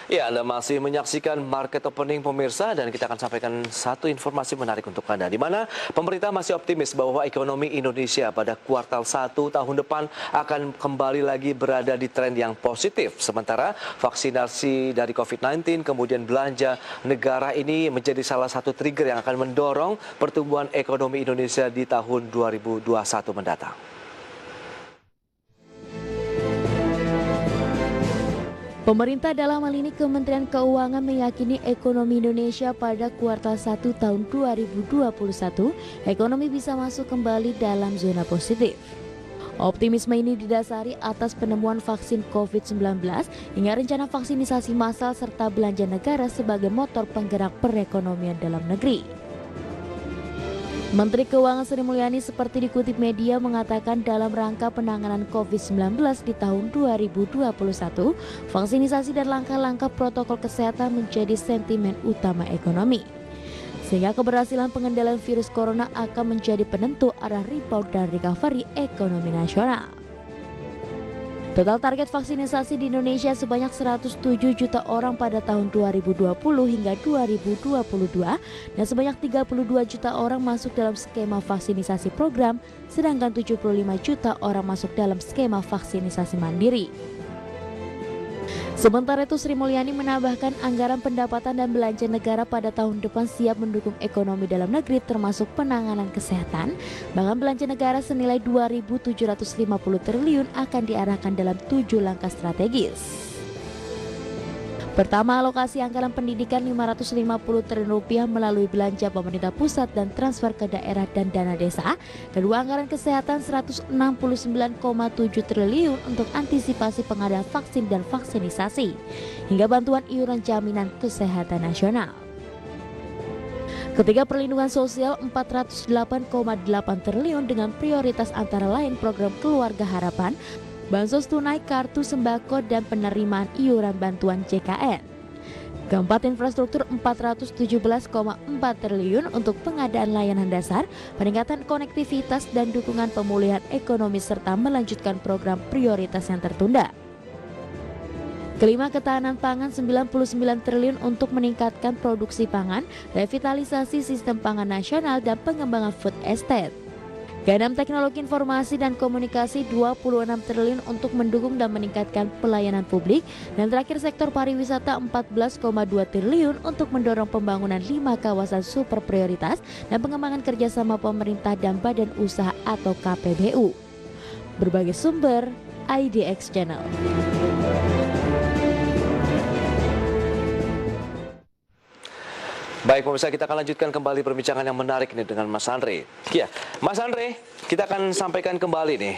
Ya, Anda masih menyaksikan Market Opening pemirsa dan kita akan sampaikan satu informasi menarik untuk Anda, di mana pemerintah masih optimis bahwa ekonomi Indonesia pada kuartal 1 tahun depan akan kembali lagi berada di tren yang positif. Sementara vaksinasi dari COVID-19 kemudian belanja negara ini menjadi salah satu trigger yang akan mendorong pertumbuhan ekonomi Indonesia di tahun 2021 mendatang. Pemerintah dalam hal ini Kementerian Keuangan meyakini ekonomi Indonesia pada kuartal 1 tahun 2021 ekonomi bisa masuk kembali dalam zona positif. Optimisme ini didasari atas penemuan vaksin COVID-19 hingga rencana vaksinisasi massal serta belanja negara sebagai motor penggerak perekonomian dalam negeri. Menteri Keuangan Sri Mulyani seperti dikutip media mengatakan dalam rangka penanganan COVID-19 di tahun 2021, vaksinisasi dan langkah-langkah protokol kesehatan menjadi sentimen utama ekonomi. Sehingga keberhasilan pengendalian virus corona akan menjadi penentu arah rebound dan recovery ekonomi nasional. Total target vaksinisasi di Indonesia sebanyak 107 juta orang pada tahun 2020 hingga 2022 dan sebanyak 32 juta orang masuk dalam skema vaksinisasi program, sedangkan 75 juta orang masuk dalam skema vaksinisasi mandiri. Sementara itu Sri Mulyani menambahkan anggaran pendapatan dan belanja negara pada tahun depan siap mendukung ekonomi dalam negeri termasuk penanganan kesehatan. Bahkan belanja negara senilai 2.750 triliun akan diarahkan dalam 7 langkah strategis. Pertama, alokasi anggaran pendidikan 550 triliun rupiah melalui belanja pemerintah pusat dan transfer ke daerah dan dana desa. Kedua, anggaran kesehatan 169,7 triliun untuk antisipasi pengadaan vaksin dan vaksinisasi, hingga bantuan iuran jaminan kesehatan nasional. Ketiga, perlindungan sosial 408,8 triliun dengan prioritas antara lain program Keluarga Harapan, bansos tunai, kartu sembako, dan penerimaan iuran bantuan JKN. Keempat, infrastruktur 417,4 triliun untuk pengadaan layanan dasar, peningkatan konektivitas dan dukungan pemulihan ekonomi serta melanjutkan program prioritas yang tertunda. Kelima, ketahanan pangan 99 triliun untuk meningkatkan produksi pangan, revitalisasi sistem pangan nasional, dan pengembangan food estate. Keenam, teknologi informasi dan komunikasi 26 triliun untuk mendukung dan meningkatkan pelayanan publik. Dan terakhir, sektor pariwisata 14,2 triliun untuk mendorong pembangunan 5 kawasan super prioritas dan pengembangan kerjasama pemerintah dan badan usaha atau KPBU. Berbagai sumber, IDX Channel. Baik pemirsa, kita akan lanjutkan kembali perbincangan yang menarik ini dengan Mas Andre. Ya, Mas Andre, kita akan sampaikan kembali nih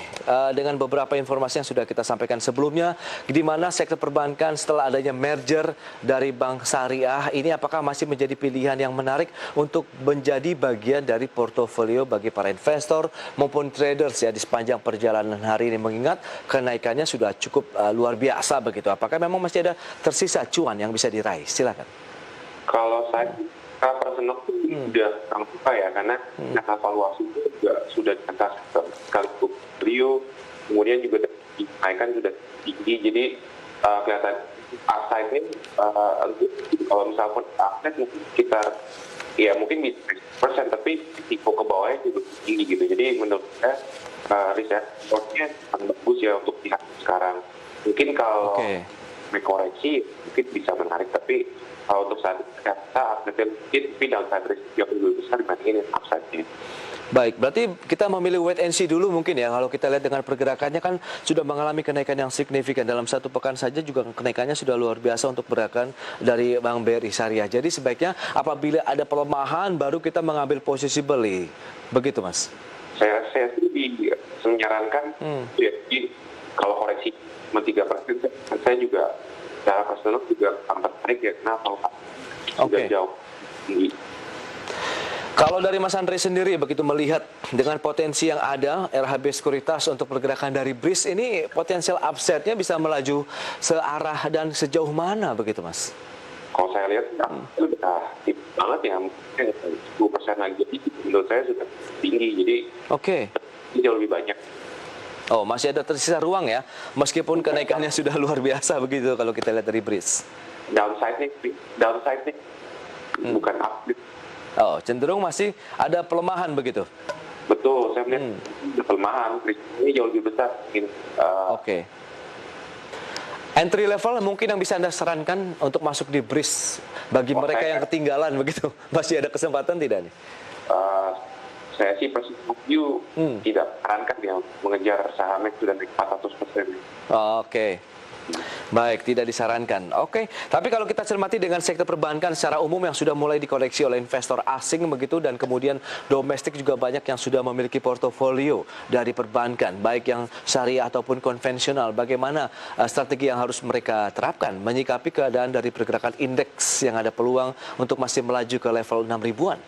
dengan beberapa informasi yang sudah kita sampaikan sebelumnya, di mana sektor perbankan setelah adanya merger dari Bank Syariah ini apakah masih menjadi pilihan yang menarik untuk menjadi bagian dari portofolio bagi para investor maupun traders ya di sepanjang perjalanan hari ini, mengingat kenaikannya sudah cukup luar biasa begitu. Apakah memang masih ada tersisa cuan yang bisa diraih? Silakan. Kalau saya personal sudah sangat suka ya, karena evaluasi juga sudah di atas sekaligus trio, kemudian juga dinaikkan sudah tinggi, jadi kelihatan upside ini kalau misalkan upside mungkin sekitar ya mungkin bisa 10%, tapi risiko ke bawahnya juga tinggi gitu. Jadi menurut saya riset reportnya sangat bagus ya untuk pihak sekarang. Mungkin kalau koreksi mungkin bisa menarik, tapi untuk saat upside mungkin downside risk yang lebih besar dibandingin upside-nya. Baik, berarti kita memilih wait and see dulu mungkin ya. Kalau kita lihat dengan pergerakannya kan sudah mengalami kenaikan yang signifikan. Dalam satu pekan saja juga kenaikannya sudah luar biasa untuk pergerakan dari Bank BRI Syariah. Jadi sebaiknya apabila ada pelemahan baru kita mengambil posisi beli. Begitu Mas? Saya sendiri menyarankan jadi kalau koreksi 3%, saya juga secara personal juga sangat tertarik ya, kenapa sudah jauh tinggi. Kalau dari Mas Andre sendiri begitu melihat dengan potensi yang ada RHB Sekuritas untuk pergerakan dari BRIS ini, potensial upside-nya bisa melaju searah dan sejauh mana begitu Mas? Kalau saya lihat sudah tipis banget ya, mungkin 10% lagi, menurut saya sudah tinggi, jadi ini jauh lebih banyak. Oh, masih ada tersisa ruang ya, meskipun kenaikannya sudah luar biasa begitu kalau kita lihat dari BRIS. downside-nya bukan upgrade. Oh, cenderung masih ada pelemahan begitu. Betul, saya melihat ada pelemahan, risikonya jauh lebih besar. Oke. Entry level mungkin yang bisa Anda sarankan untuk masuk di BRIS bagi mereka yang ketinggalan begitu. Masih ada kesempatan tidak nih? Saya sih personal view tidak sarankan ya mengejar sahamnya sudah naik 400%. Oke. Baik, tidak disarankan. Oke, tapi kalau kita cermati dengan sektor perbankan secara umum yang sudah mulai dikoleksi oleh investor asing begitu dan kemudian domestik juga banyak yang sudah memiliki portofolio dari perbankan, baik yang syariah ataupun konvensional. Bagaimana strategi yang harus mereka terapkan menyikapi keadaan dari pergerakan indeks yang ada peluang untuk masih melaju ke level 6 ribuan?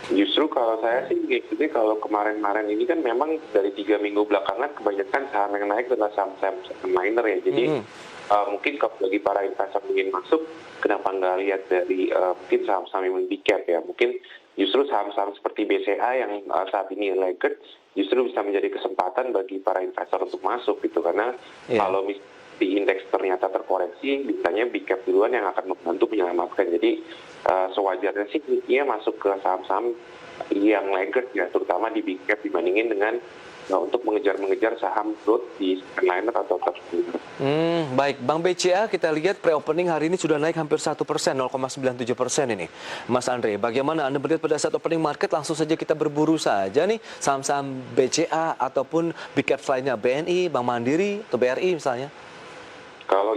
Justru kalau saya sih ngikutin kalau kemarin-kemarin ini kan memang dari 3 minggu belakangan kebanyakan saham yang naik adalah saham-saham minor ya. Jadi mungkin kalau bagi para investor ingin masuk, kenapa nggak lihat dari mungkin saham-saham yang big cap ya. Mungkin justru saham-saham seperti BCA yang saat ini lagged justru bisa menjadi kesempatan bagi para investor untuk masuk gitu. Karena kalau di indeks ternyata terkoreksi, biasanya big cap duluan yang akan membantu menyelamatkan. Jadi sewajarnya sih dia masuk ke saham-saham yang lagged ya, terutama di big cap dibandingin dengan untuk mengejar saham growth di liner atau top. Baik, Bank BCA kita lihat pre-opening hari ini sudah naik hampir 1%, 0,97% ini. Mas Andre, bagaimana Anda melihat pada saat opening market langsung saja kita berburu saja nih saham-saham BCA ataupun big cap lainnya, BNI, Bank Mandiri, atau BRI misalnya? Kalau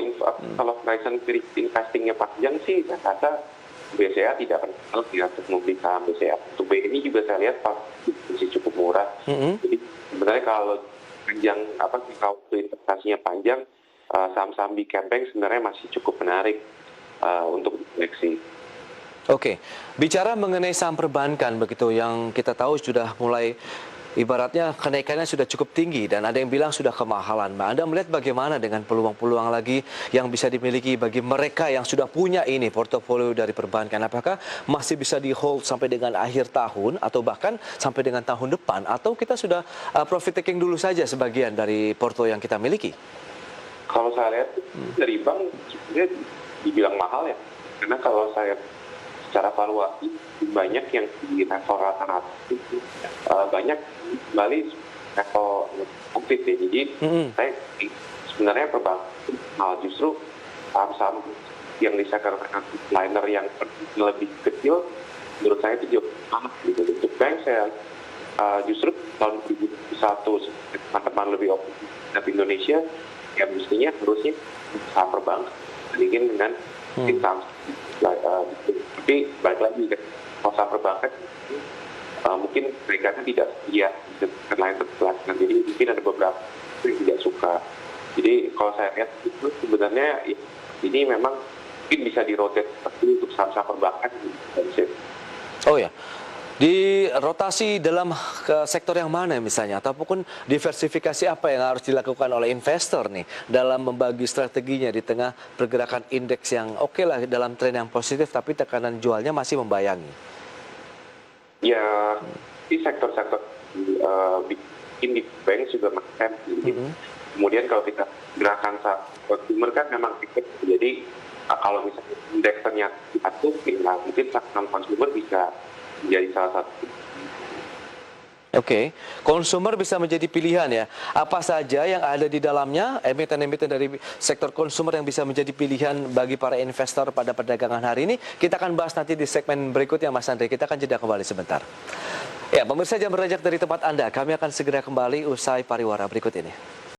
horizon investingnya panjang sih, saya rasa BCA tidak akan untuk membeli saham BCA. Untuk BNI juga saya lihat masih cukup murah. Jadi sebenarnya kalau panjang kalau investasinya panjang, saham-saham big cap bank sebenarnya masih cukup menarik untuk dikoleksi. Oke, bicara mengenai saham perbankan begitu yang kita tahu sudah mulai ibaratnya kenaikannya sudah cukup tinggi dan ada yang bilang sudah kemahalan. Anda melihat bagaimana dengan peluang-peluang lagi yang bisa dimiliki bagi mereka yang sudah punya ini portofolio dari perbankan? Apakah masih bisa di hold sampai dengan akhir tahun atau bahkan sampai dengan tahun depan? Atau kita sudah profit taking dulu saja sebagian dari portofolio yang kita miliki? Kalau saya lihat dari bank sebenarnya dibilang mahal ya. Karena kalau saya secara valuasi banyak yang di level rata-rata banyak kembali level profit ya. Jadi saya sebenarnya perbankan justru saham-saham yang di sektor liner yang lebih kecil menurut saya itu jauh banget gitu. Untuk bank saya justru tahun 2021 teman-teman lebih optimis dari Indonesia yang mestinya harusnya saham perbankan bandingin dengan saham tapi balik lagi kan saham perbankan mungkin mereka tidak setia dengan lain berkelanjutan, jadi mungkin ada beberapa yang tidak suka. Jadi kalau saya lihat itu sebenarnya ini memang mungkin bisa dirotate seperti untuk saham-saham perbankan. Oh ya, di rotasi dalam ke sektor yang mana misalnya, ataupun diversifikasi apa yang harus dilakukan oleh investor nih dalam membagi strateginya di tengah pergerakan indeks yang oke lah dalam tren yang positif tapi tekanan jualnya masih membayangi? Ya, di sektor-sektor di bank juga makan. Kemudian kalau kita gerakan consumer kan memang ikut. Jadi kalau misalnya indeks ternyata jatuh, mungkin saham consumer bisa menjadi salah satu. Oke, konsumer bisa menjadi pilihan ya. Apa saja yang ada di dalamnya, emiten-emiten dari sektor konsumer yang bisa menjadi pilihan bagi para investor pada perdagangan hari ini. Kita akan bahas nanti di segmen berikutnya Mas Andre. Kita akan jeda kembali sebentar. Ya, pemirsa Jam Berajak dari tempat Anda. Kami akan segera kembali usai pariwara berikut ini.